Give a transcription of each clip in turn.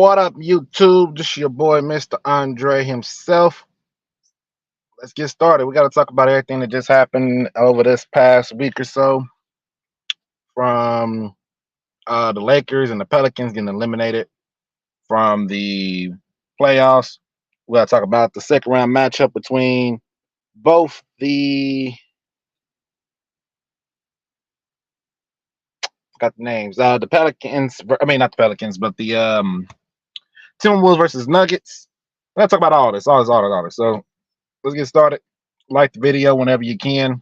What up, YouTube? This is your boy, Mr. Andre himself. Let's get started. We got to talk about everything that just happened over this past week or so, from the Lakers and the Pelicans getting eliminated from the playoffs. We got to talk about the second round matchup between both the names, the Pelicans. I mean, not the Pelicans, but the Timberwolves versus Nuggets. We got to talk about all this. So let's get started. Like the video whenever you can.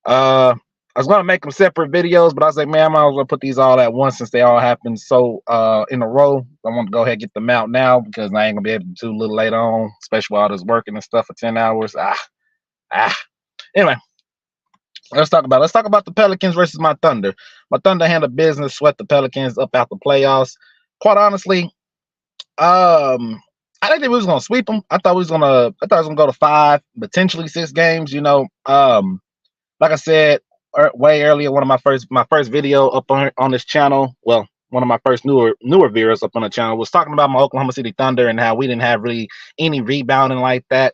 I was gonna make them separate videos, but I was like, man, I might as well put these all at once since they all happened so in a row. I want to go ahead and get them out now because I ain't gonna be able to a little later on, especially while I was working and stuff for 10 hours. Anyway, let's talk about the Pelicans versus my Thunder. My Thunder handled business, swept the Pelicans up out the playoffs. Quite honestly, I didn't think we was gonna sweep them. I thought it was gonna go to 5, potentially 6 games. Like I said way earlier, one of my first video up on this channel. Well, one of my first newer viewers up on the channel was talking about my Oklahoma City Thunder and how we didn't have really any rebounding like that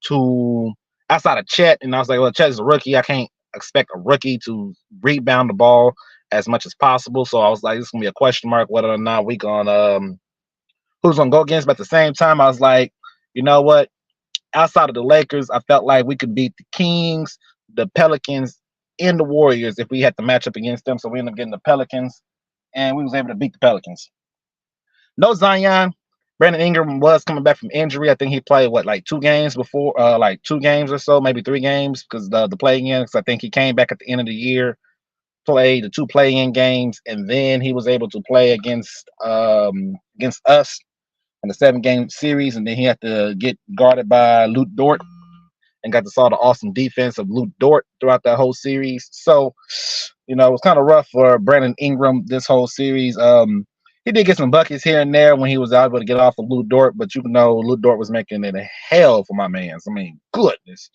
to outside of Chet. And I was like, well, Chet is a rookie. I can't expect a rookie to rebound the ball as much as possible. So I was like, this is gonna be a question mark whether or not we gonna who's gonna go against. But at the same time, I was like, you know what? Outside of the Lakers, I felt like we could beat the Kings, the Pelicans, and the Warriors if we had to match up against them. So we ended up getting the Pelicans, and we was able to beat the Pelicans. No Zion. Brandon Ingram was coming back from injury. I think he played like 2 games before, like 2 games or so, maybe 3 games because the play-in. Because I think he came back at the end of the year, played the 2 play-in games, and then he was able to play against us in the 7-game series, and then he had to get guarded by Luke Dort and got to saw the awesome defense of Luke Dort throughout that whole series. So, it was kind of rough for Brandon Ingram this whole series. He did get some buckets here and there when he was able to get off of Luke Dort, but Luke Dort was making it a hell for my mans. I mean, goodness.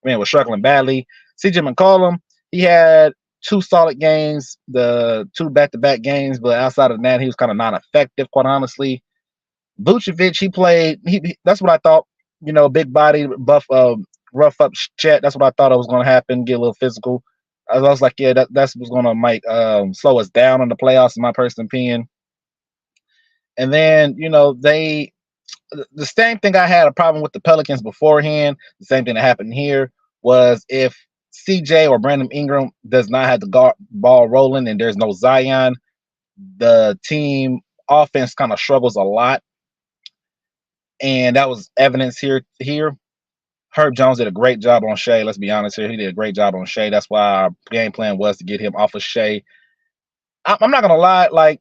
Man was struggling badly. CJ McCollum, he had 2 solid games, the 2 back-to-back games, but outside of that, he was kind of non-effective, quite honestly. Vucevic, he played. That's what I thought. Big body, buff, rough up Chet. That's what I thought it was going to happen. Get a little physical. I was like, yeah, that's what's going to might slow us down in the playoffs, in my personal opinion. And then the same thing I had a problem with the Pelicans beforehand. The same thing that happened here was if CJ or Brandon Ingram does not have the ball rolling and there's no Zion, the team offense kind of struggles a lot. And that was evidence here. Herb Jones did a great job on Shea. Let's be honest here. He did a great job on Shea. That's why our game plan was to get him off of Shea. I'm not going to lie. Like,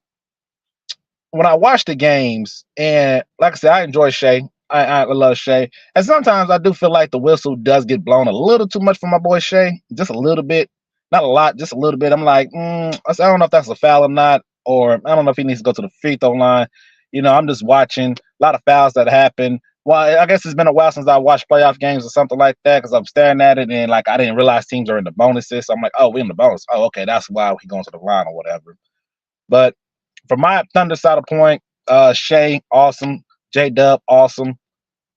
when I watch the games, and like I said, I enjoy Shea. I love Shea. And sometimes I do feel like the whistle does get blown a little too much for my boy Shea. Just a little bit. Not a lot, just a little bit. I'm like, I don't know if that's a foul or not. Or I don't know if he needs to go to the free throw line. I'm just watching a lot of fouls that happen. Well, I guess it's been a while since I watched playoff games or something like that because I'm staring at it and I didn't realize teams are in the bonuses. So I'm like, oh, we're in the bonus. Oh, okay, that's why he's going to the line or whatever. But from my Thunder side of point, Shea, awesome. J-Dub, awesome.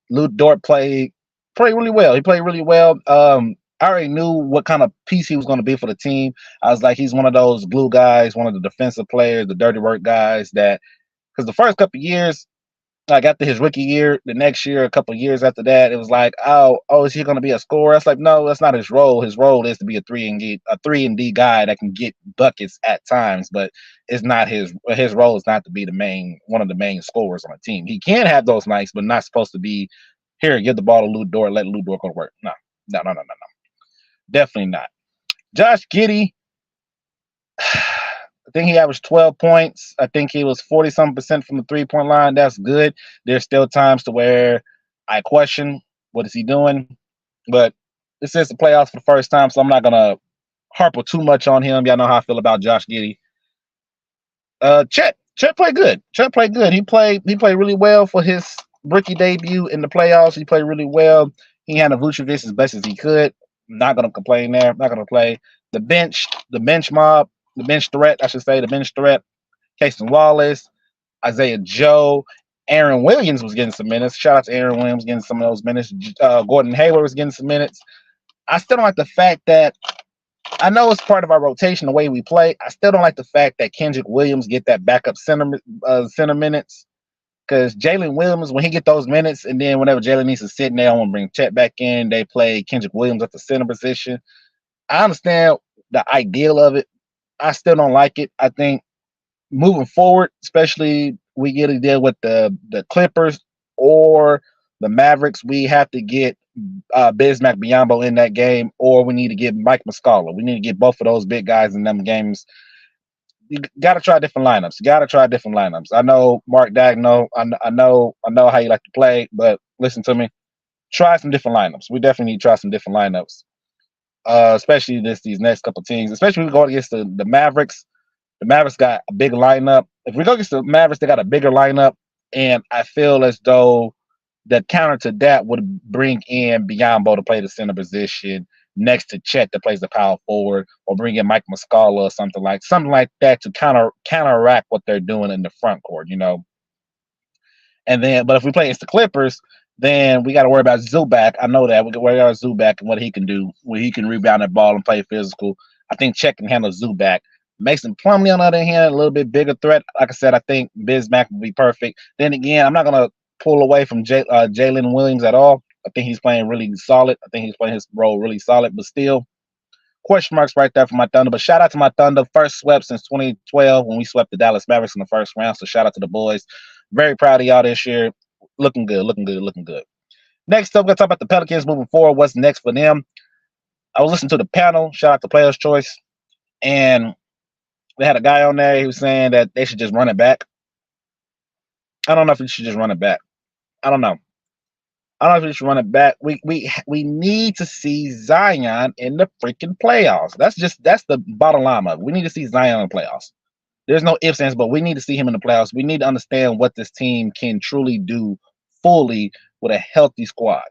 Luke Dort played really well. He played really well. I already knew what kind of piece he was going to be for the team. I was like, he's one of those glue guys, one of the defensive players, the dirty work guys that – because the first couple of years, like after his rookie year, the next year, a couple of years after that, it was like, oh, is he going to be a scorer? It's like, no, that's not his role. His role is to be a 3-and-D guy that can get buckets at times, but it's not his role is not to be one of the main scorers on a team. He can have those nights, but not supposed to be here. Give the ball to Luke Dort, let Luke Dort go to work. No, definitely not. Josh Giddey. I think he averaged 12 points. I think he was 40-something% from the 3-point line. That's good. There's still times to where I question what is he doing. But this is the playoffs for the first time, so I'm not going to harp too much on him. Y'all know how I feel about Josh Giddey. Chet played good. He played really well for his rookie debut in the playoffs. He played really well. He handled Vucevic as best as he could. Not going to complain there. Not going to play. The bench threat, Casey Wallace, Isaiah Joe, Aaron Williams was getting some minutes. Shout out to Aaron Williams getting some of those minutes. Gordon Hayward was getting some minutes. I still don't like the fact that I know it's part of our rotation, the way we play. I still don't like the fact that Kendrick Williams get that backup center minutes because Jalen Williams, when he get those minutes, and then whenever Jalen needs to sit in there, I want to bring Chet back in. They play Kendrick Williams at the center position. I understand the ideal of it. I still don't like it. I think moving forward, especially we get to deal with the Clippers or the Mavericks, we have to get Bismack Biyombo in that game, or we need to get Mike Muscala. We need to get both of those big guys in them games. You got to try different lineups. You got to try different lineups. I know Mark Dagno. I know how you like to play, but listen to me. Try some different lineups. We definitely need to try some different lineups, especially these next couple teams. Especially when we go against the Mavericks. The Mavericks got a big lineup. If we go against the Mavericks, they got a bigger lineup, and I feel as though the counter to that would bring in Biyombo to play the center position next to Chet that plays the power forward, or bring in Mike Muscala or something like that to counteract what they're doing in the front court, you know. And then, but if we play against the Clippers, then we got to worry about Zubac. I know that we can worry about Zubac and what he can do, where he can rebound that ball and play physical. I think Chet can handle Zubac. Mason Plumlee, on the other hand, a little bit bigger threat. Like I said, I think Bismack would be perfect. Then again, I'm not gonna pull away from Jalen Williams at all. I think he's playing really solid. I think he's playing his role really solid, but still question marks right there for my Thunder. But shout out to my Thunder, first swept since 2012 when we swept the Dallas Mavericks in the first round. So shout out to the boys. Very proud of y'all this year. Looking good, looking good, looking good. Next up, we're gonna talk about the Pelicans moving forward. What's next for them? I was listening to the panel. Shout out to Players Choice, and they had a guy on there. He was saying that they should just run it back. I don't know if we should just run it back. I don't know. I don't know if we should run it back. We need to see Zion in the freaking playoffs. That's the bottom line of it. We need to see Zion in the playoffs. There's no ifs, ands, but we need to see him in the playoffs. We need to understand what this team can truly do fully with a healthy squad.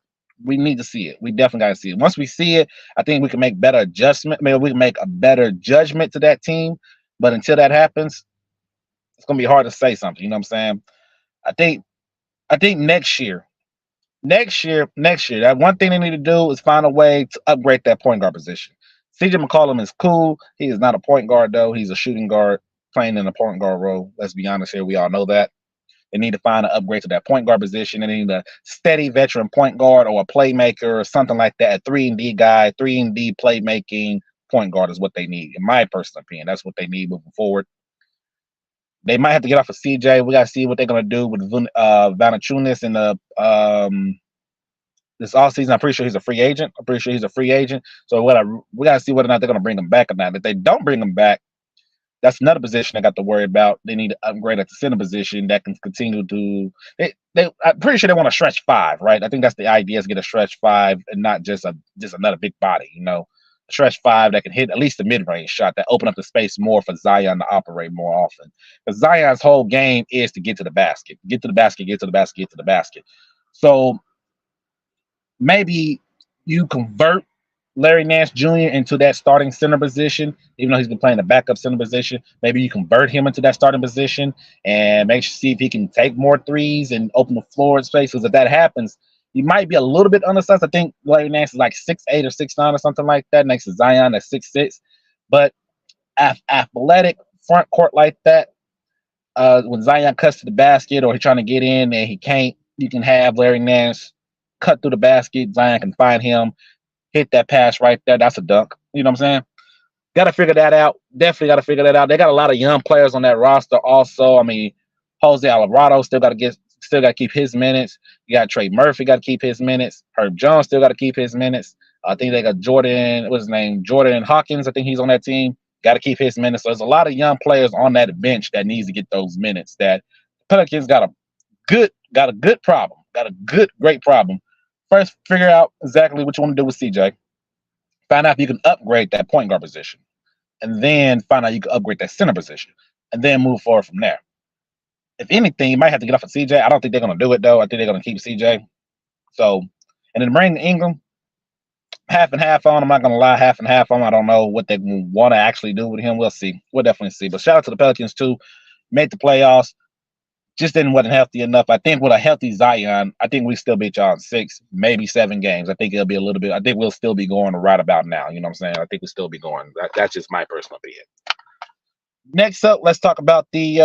We need to see it. We definitely got to see it. Once we see it, I think we can make better adjustment. Maybe we can make a better judgment to that team. But until that happens, it's gonna be hard to say something. You know what I'm saying? I think next year, that one thing they need to do is find a way to upgrade that point guard position. CJ McCollum is cool. He is not a point guard though. He's a shooting guard playing in a point guard role. Let's be honest here. We all know that. They need to find an upgrade to that point guard position. They need a steady veteran point guard or a playmaker or something like that. A 3-and-D guy, 3-and-D playmaking point guard is what they need. In my personal opinion, that's what they need moving forward. They might have to get off of CJ. We got to see what they're going to do with Valanciunas in the this offseason. I'm pretty sure he's a free agent. So we got to see whether or not they're going to bring him back or not. If they don't bring him back, that's another position they got to worry about. They need to upgrade at the center position that can continue to. I'm pretty sure they want a stretch five, right? I think that's the idea, is get a stretch five and not just another big body. You know, a stretch five that can hit at least the mid range shot that open up the space more for Zion to operate more often. Because Zion's whole game is to get to the basket, get to the basket, get to the basket, get to the basket. So maybe you convert Larry Nance Jr. into that starting center position, even though he's been playing the backup center position. Maybe you convert him into that starting position and see if he can take more threes and open the floor and space. Because if that happens, he might be a little bit undersized. I think Larry Nance is like 6'8" or 6'9" or something like that, next to Zion at 6'6". But athletic front court like that, when Zion cuts to the basket or he's trying to get in and he can't, you can have Larry Nance cut through the basket. Zion can find him, hit that pass right there. That's a dunk. You know what I'm saying? Got to figure that out. Definitely got to figure that out. They got a lot of young players on that roster also. I mean, Jose Alvarado still got to keep his minutes. You got Trey Murphy got to keep his minutes. Herb Jones still got to keep his minutes. I think they got Jordan Hawkins. I think he's on that team. Got to keep his minutes. So there's a lot of young players on that bench that needs to get those minutes. That Pelicans got a good problem. Got a great problem. First, figure out exactly what you want to do with CJ. Find out if you can upgrade that point guard position. And then find out you can upgrade that center position. And then move forward from there. If anything, you might have to get off of CJ. I don't think they're going to do it, though. I think they're going to keep CJ. So, and then Brandon Ingram, half and half on. I'm not going to lie, half and half on. I don't know what they want to actually do with him. We'll see. We'll definitely see. But shout out to the Pelicans, too. Made the playoffs. Just didn't wasn't healthy enough. I think with a healthy Zion, I think we still beat y'all in 6, maybe 7 games. I think it'll be a little bit. I think we'll still be going right about now. You know what I'm saying? I think we'll still be going. That's just my personal opinion. Next up, let's talk about the.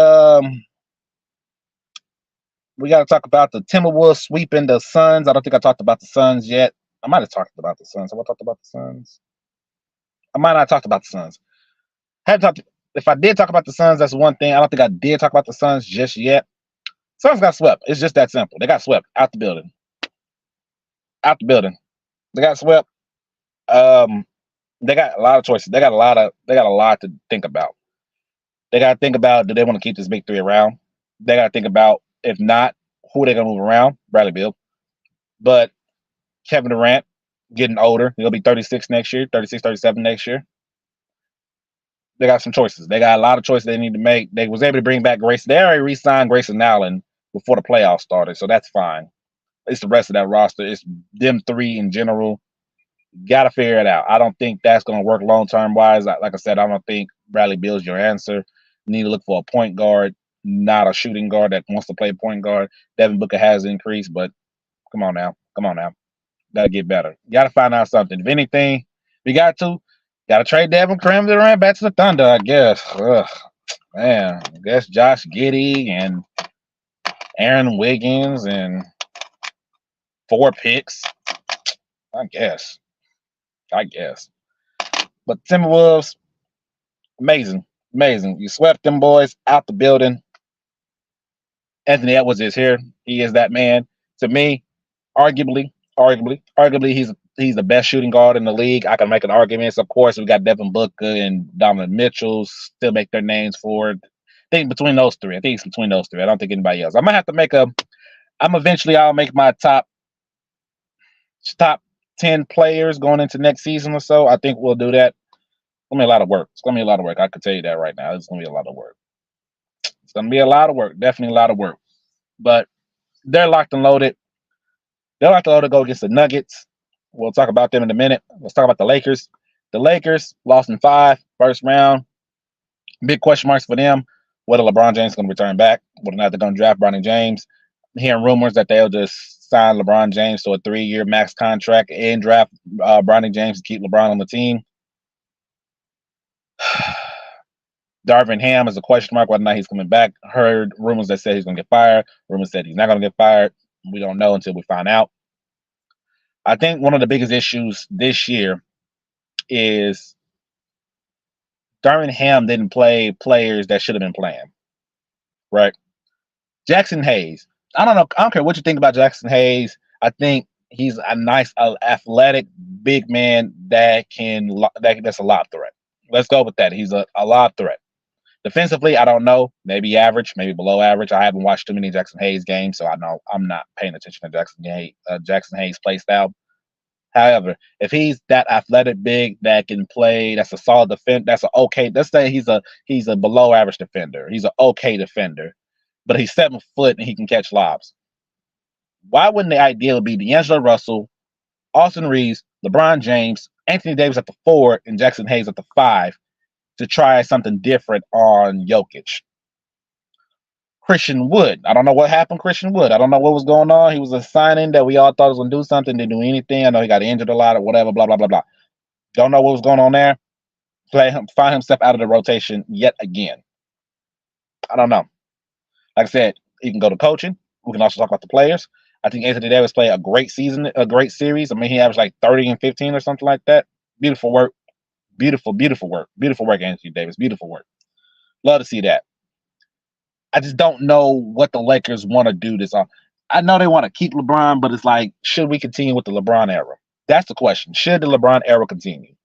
We got to talk about the Timberwolves sweeping the Suns. I don't think I talked about the Suns yet. I might have talked about the Suns. Have I talked about the Suns? I might not have talked about the Suns. Had talked. If I did talk about the Suns, that's one thing. I don't think I did talk about the Suns just yet. Suns got swept. It's just that simple. They got swept out the building. Out the building. They got swept. They got a lot of choices. They got a lot to think about. They got to think about, do they want to keep this big three around? They got to think about, if not, who they gonna move around? Bradley Beal. But Kevin Durant getting older. He'll be 36 next year, 36, 37 next year. They got some choices. They got a lot of choices they need to make. They was able to bring back Grayson. They already re-signed Grayson Allen before the playoffs started, so that's fine. It's the rest of that roster. It's them three in general. Got to figure it out. I don't think that's going to work long term wise. Like I said, I don't think Bradley Beal's your answer. You need to look for a point guard, not a shooting guard that wants to play point guard. Devin Booker has increased, but come on now. Got to get better. Got to find out something. If anything, we got to trade Devin Durant back to the Thunder, I guess. Ugh, man, I guess Josh Giddey and Aaron Wiggins and 4 picks. I guess. But Timberwolves, amazing. You swept them boys out the building. Anthony Edwards is here. He is that man. To me, arguably, he's the best shooting guard in the league. I can make an argument. Of course, we got Devin Booker and Donovan Mitchell still make their names for it. I think it's between those three. I don't think anybody else. I might have to make I'll make my top 10 players going into next season or so. I think we'll do that. It's gonna be a lot of work. I can tell you that right now. It's gonna be a lot of work. Definitely a lot of work. But they're locked and loaded. They're locked and loaded to go against the Nuggets. We'll talk about them in a minute. Let's talk about the Lakers. The Lakers lost in 5, first round. Big question marks for them. Whether LeBron James is going to return back, whether or not they're going to draft Bronny James. I'm hearing rumors that they'll just sign LeBron James to a 3-year max contract and draft Bronny James to keep LeBron on the team. Darvin Ham is a question mark whether or not he's coming back. Heard rumors that say he's going to get fired. Rumors said he's not going to get fired. We don't know until we find out. I think one of the biggest issues this year is Darvin Ham didn't play players that should have been playing. Right? Jackson Hayes. I don't care what you think about Jackson Hayes. I think he's a nice, athletic, big man that's a lob threat. Let's go with that. He's a lob threat. Defensively, I don't know. Maybe average, maybe below average. I haven't watched too many Jackson Hayes games, so I know I'm not paying attention to Jackson Hayes' play style. However, if he's that athletic big that can play, that's a solid defender. That's a okay. Let's say he's a below average defender. He's an okay defender, but he's 7 foot and he can catch lobs. Why wouldn't the ideal be D'Angelo Russell, Austin Reeves, LeBron James, Anthony Davis at the 4, and Jackson Hayes at the 5 to try something different on Jokic? Christian Wood. I don't know what happened. Christian Wood. I don't know what was going on. He was a signing that we all thought was going to do something. Didn't do anything. I know he got injured a lot or whatever. Blah blah blah blah. Don't know what was going on there. Find himself out of the rotation yet again. I don't know. Like I said, he can go to coaching. We can also talk about the players. I think Anthony Davis played a great season, a great series. I mean, he averaged like 30 and 15 or something like that. Beautiful work. Beautiful work. Beautiful work, Anthony Davis. Beautiful work. Love to see that. I just don't know what the Lakers want to do this off. I know they want to keep LeBron, but it's like, should we continue with the LeBron era? That's the question. Should the LeBron era continue?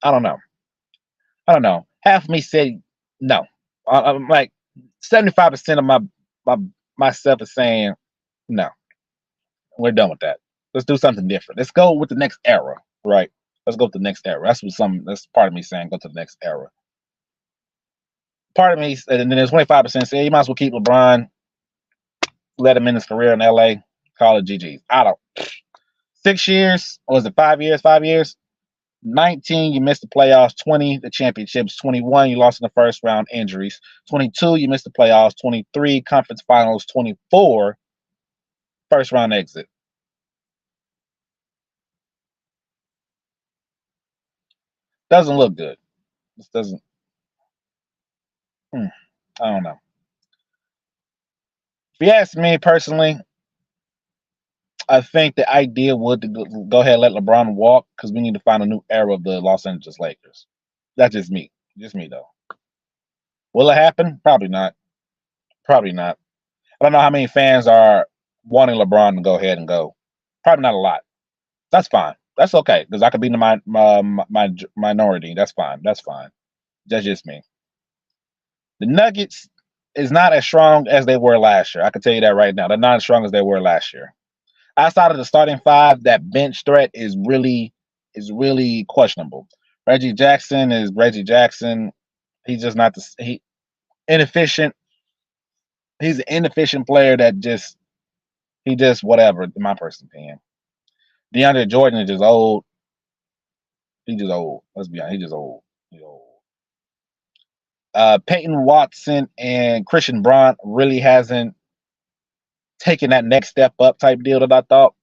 I don't know. Half of me said no. I'm like 75% of myself is saying no. We're done with that. Let's do something different. Let's go with the next era, right? Let's go with the next era. That's part of me saying go to the next era. Part of me, and then there's 25% say you might as well keep LeBron, let him in his career in LA, call it GG's. I don't. 6 years, or was it 5 years? 5 years? 19, you missed the playoffs. 20, the championships. 21, you lost in the first round, injuries. 22, you missed the playoffs. 23, conference finals. 24, first round exit. Doesn't look good. This doesn't. Hmm, I don't know. If you ask me personally, I think the idea would to go ahead and let LeBron walk because we need to find a new era of the Los Angeles Lakers. That's just me. Just me though. Will it happen? Probably not. Probably not. I don't know how many fans are wanting LeBron to go ahead and go. Probably not a lot. That's fine. That's okay because I could be in the my minority. That's fine. That's fine. That's just me. The Nuggets is not as strong as they were last year. I can tell you that right now. They're not as strong as they were last year. Outside of the starting five, that bench threat is really questionable. Reggie Jackson is Reggie Jackson. He's just not he inefficient. He's an inefficient player that he just whatever, in my personal opinion. DeAndre Jordan is just old. He's just old. Let's be honest. He's just old. He's old. Peyton Watson and Christian Braun really hasn't taken that next step up type deal that I thought.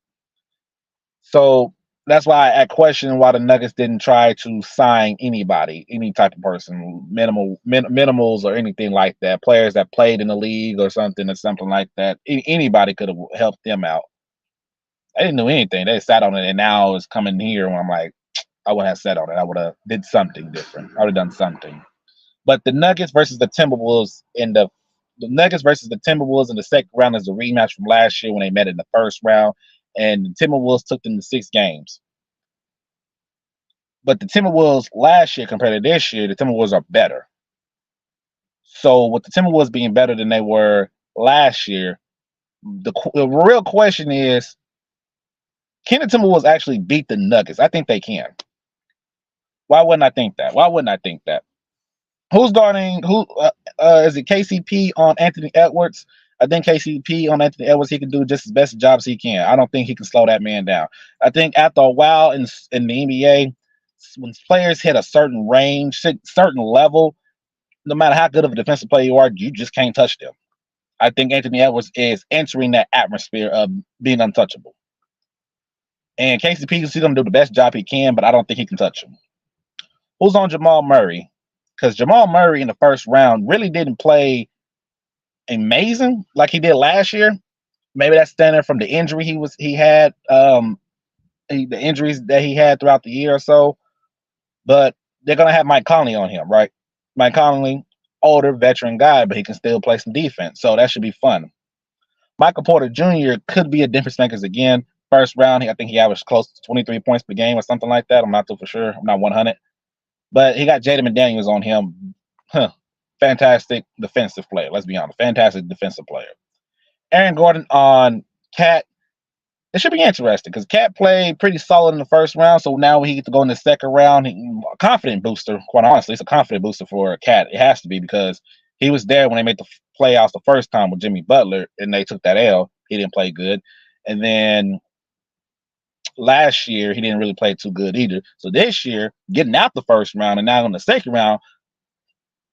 So that's why I question why the Nuggets didn't try to sign anybody, any type of person, minimals or anything like that. Players that played in the league or something like that. Anybody could have helped them out. They didn't do anything. They sat on it, and now it's coming here. When I'm like, I would have sat on it. I would have did something different. I would have done something. But the Nuggets versus the Timberwolves the Nuggets versus the Timberwolves in the second round is a rematch from last year when they met in the first round, and the Timberwolves took them to 6 games. But the Timberwolves last year compared to this year, the Timberwolves are better. So with the Timberwolves being better than they were last year, the real question is, can the Timberwolves actually beat the Nuggets? I think they can. Why wouldn't I think that? Why wouldn't I think that? Who's guarding? Who is it? KCP on Anthony Edwards. I think KCP on Anthony Edwards, he can do just as best a job as he can. I don't think he can slow that man down. I think after a while in the NBA, when players hit a certain range, certain level, no matter how good of a defensive player you are, you just can't touch them. I think Anthony Edwards is entering that atmosphere of being untouchable. And KCP is going to do the best job he can, but I don't think he can touch him. Who's on Jamal Murray? Because Jamal Murray in the first round really didn't play amazing like he did last year. Maybe that's stemming from the injury he had, the injuries that he had throughout the year or so. But they're gonna have Mike Conley on him, right? Mike Conley, older veteran guy, but he can still play some defense, so that should be fun. Michael Porter Jr. could be a difference maker again. First round, I think he averaged close to 23 points per game or something like that. I'm not too for sure. I'm not 100, but he got Jaden McDaniels on him. Huh. Fantastic defensive player. Let's be honest, fantastic defensive player. Aaron Gordon on Cat. It should be interesting because Cat played pretty solid in the first round. So now he gets to go in the second round. A confident booster, quite honestly. It's a confident booster for Cat. It has to be because he was there when they made the playoffs the first time with Jimmy Butler and they took that L. He didn't play good. And then last year, he didn't really play too good either. So this year, getting out the first round and now in the second round,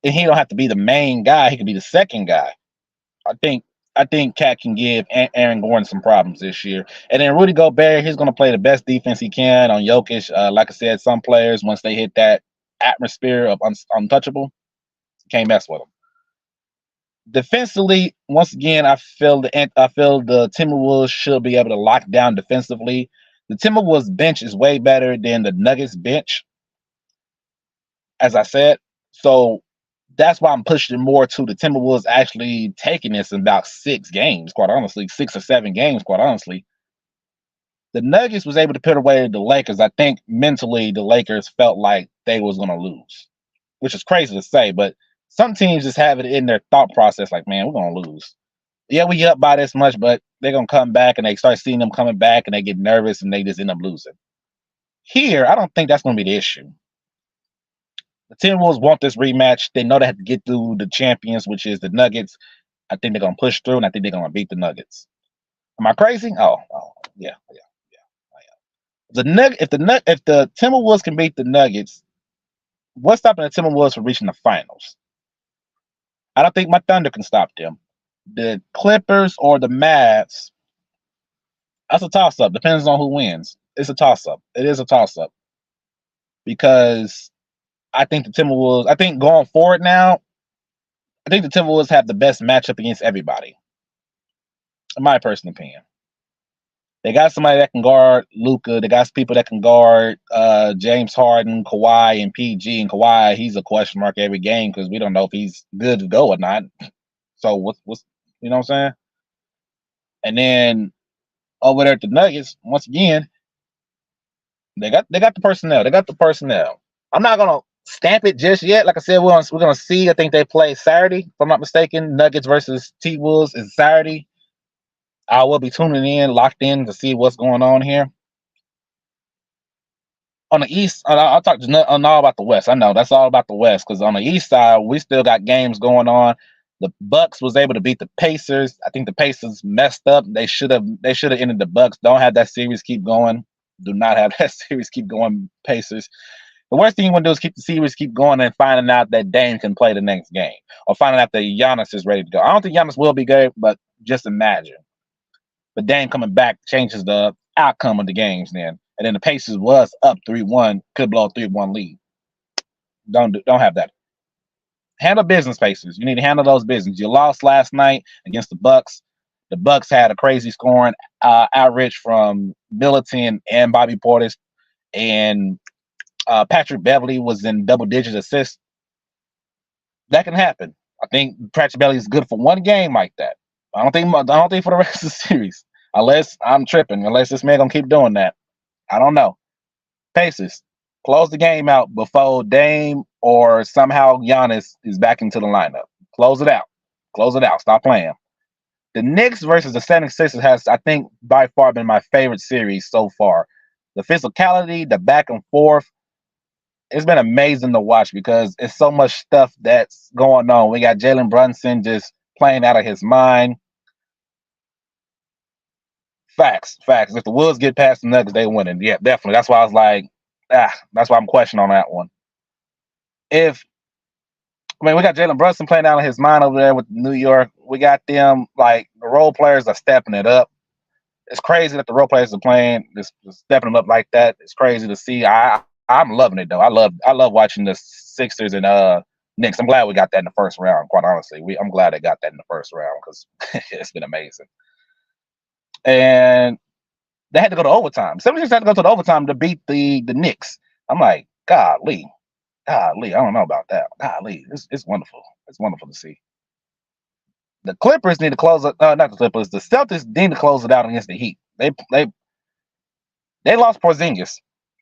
and he don't have to be the main guy. He could be the second guy. I think Cat can give Aaron Gordon some problems this year. And then Rudy Gobert, he's going to play the best defense he can on Jokic. Like I said, some players, once they hit that atmosphere of untouchable, can't mess with them. Defensively, once again, I feel the Timberwolves should be able to lock down defensively. The Timberwolves bench is way better than the Nuggets bench, as I said. So that's why I'm pushing more to the Timberwolves actually taking this in about 6 games, quite honestly, 6 or 7 games, quite honestly. The Nuggets was able to put away the Lakers. I think mentally the Lakers felt like they was going to lose, which is crazy to say, but some teams just have it in their thought process like, man, we're going to lose. Yeah, we get up by this much, but they're going to come back, and they start seeing them coming back, and they get nervous, and they just end up losing. Here, I don't think that's going to be the issue. The Timberwolves want this rematch. They know they have to get through the champions, which is the Nuggets. I think they're going to push through, and I think they're going to beat the Nuggets. Am I crazy? Oh, yeah. If the Timberwolves can beat the Nuggets, what's stopping the Timberwolves from reaching the finals? I don't think my Thunder can stop them. The Clippers or the Mavs, that's a toss up. Depends on who wins. It's a toss up. It is a toss up because I think the Timberwolves. I think going forward now, I think the Timberwolves have the best matchup against everybody. In my personal opinion, they got somebody that can guard Luka. They got people that can guard James Harden, Kawhi, and PG. And Kawhi, he's a question mark every game because we don't know if he's good to go or not. So what's you know what I'm saying? And then over there at the Nuggets, once again, they got the personnel. They got the personnel. I'm not gonna stamp it just yet. Like I said, we're gonna see. I think they play Saturday, if I'm not mistaken. Nuggets versus T Wolves is Saturday. I will be tuning in, locked in to see what's going on here. On the East, I'll talk all about the West. I know that's all about the West because on the East side, we still got games going on. The Bucks was able to beat the Pacers. I think the Pacers messed up. They should have ended the Bucks. Don't have that series keep going. Do not have that series keep going, Pacers. The worst thing you want to do is keep the series keep going and finding out that Dame can play the next game or finding out that Giannis is ready to go. I don't think Giannis will be good, but just imagine. But Dame coming back changes the outcome of the games then. And then the Pacers was up 3-1, could blow a 3-1 lead. Don't have that. Handle business, Pacers. You need to handle those business. You lost last night against the Bucks. The Bucks had a crazy scoring average from Middleton and Bobby Portis, and Patrick Beverly was in double-digit assists. That can happen. I think Patrick Beverly is good for one game like that. I don't think for the rest of the series, unless I'm tripping. Unless this man gonna keep doing that, I don't know. Pacers, close the game out before Dame or somehow Giannis is back into the lineup. Close it out. Close it out. Stop playing. The Knicks versus the 76ers has, I think, by far been my favorite series so far. The physicality, the back and forth, it's been amazing to watch because it's so much stuff that's going on. We got Jalen Brunson just playing out of his mind. Facts. If the Wolves get past the Nuggets, they winning. Yeah, definitely. That's why I was like, that's why I'm questioning on that one. We got Jalen Brunson playing out of his mind over there with New York. We got them, like, the role players are stepping it up. It's crazy that the role players are playing, just stepping them up like that. It's crazy to see. I'm loving it though. I love watching the Sixers and Knicks. I'm glad we got that in the first round. Quite honestly, I'm glad they got that in the first round because it's been amazing. And they had to go to overtime. 76 had to go to the overtime to beat the Knicks. I'm like, golly, I don't know about that. Golly, it's wonderful. It's wonderful to see. The Clippers need to close it. Not the Clippers. The Celtics need to close it out against the Heat. They lost Porzingis.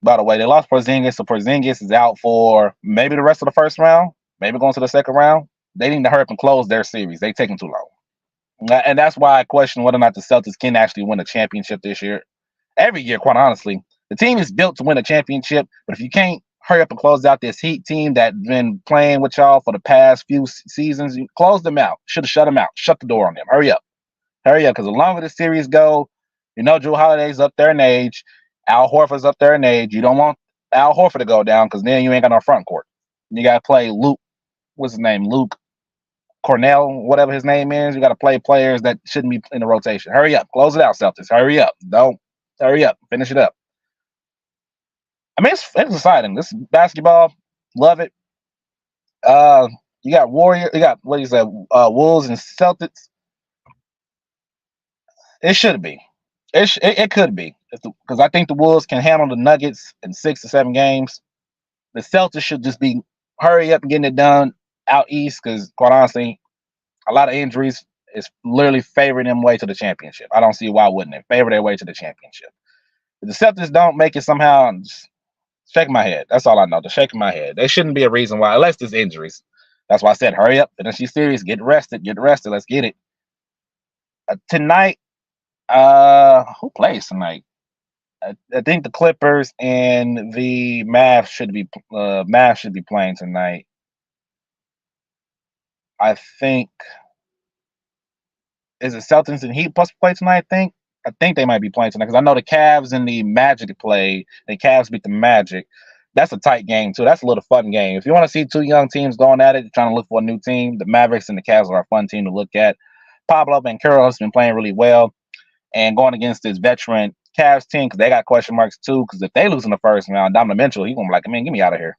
By the way, they lost Porzingis, so Porzingis is out for maybe the rest of the first round, maybe going to the second round. They need to hurry up and close their series. They taking too long, and that's why I question whether or not the Celtics can actually win a championship this year. Every year, quite honestly, the team is built to win a championship. But if you can't hurry up and close out this Heat team that's been playing with y'all for the past few seasons, you close them out. Should have shut them out. Shut the door on them. Hurry up, because the longer the series go, Drew Holiday's up there in age. Al Horford's up there in age. You don't want Al Horford to go down because then you ain't got no front court. You got to play Luke. What's his name? Luke Cornell, whatever his name is. You got to play players that shouldn't be in the rotation. Hurry up. Close it out, Celtics. Hurry up. Don't. Hurry up. Finish it up. I mean, it's exciting. This basketball, love it. You got Warrior. You got what you said, Wolves and Celtics. It should be. It could be because I think the Wolves can handle the Nuggets in 6 to 7 games. The Celtics should just be hurry up and getting it done out east because, quite honestly, a lot of injuries is literally favoring them way to the championship. I don't see why wouldn't it favor their way to the championship. If the Celtics don't make it somehow, I'm just shaking my head. That's all I know. Just shaking my head. There shouldn't be a reason why, unless there's injuries. That's why I said hurry up, finish your series, get rested. Let's get it. Tonight, who plays tonight? I think the Clippers and the Mavs should be playing tonight. I think is it Celtics and Heat supposed to play tonight? I think I think they might be playing tonight because I know the Cavs and the Magic play. The Cavs beat the Magic. That's a tight game too. That's a little fun game. If you want to see two young teams going at it, trying to look for a new team, the Mavericks and the Cavs are a fun team to look at. Pablo Banchero has been playing really well and going against this veteran Cavs team because they got question marks too. Because if they lose in the first round, Donovan Mitchell, he's gonna be like, man, get me out of here.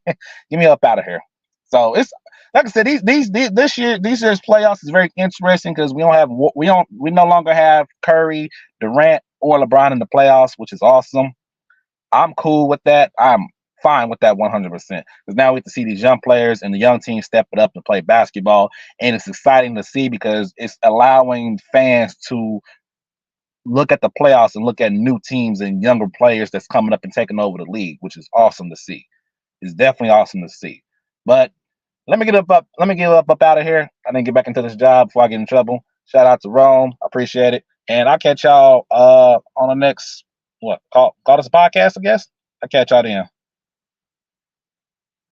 Get me up out of here. So it's like I said, this year's playoffs is very interesting because we no longer have Curry, Durant, or LeBron in the playoffs, which is awesome. I'm cool with that. I'm fine with that 100% because now we get to see these young players and the young teams step it up and play basketball, and it's exciting to see because it's allowing fans to look at the playoffs and look at new teams and younger players that's coming up and taking over the league, which is awesome to see. It's definitely awesome to see. But let me get up. Let me get up out of here. I didn't get back into this job before I get in trouble. Shout out to Rome. I appreciate it. And I'll catch y'all on the next call this a podcast, I guess. I'll catch y'all then.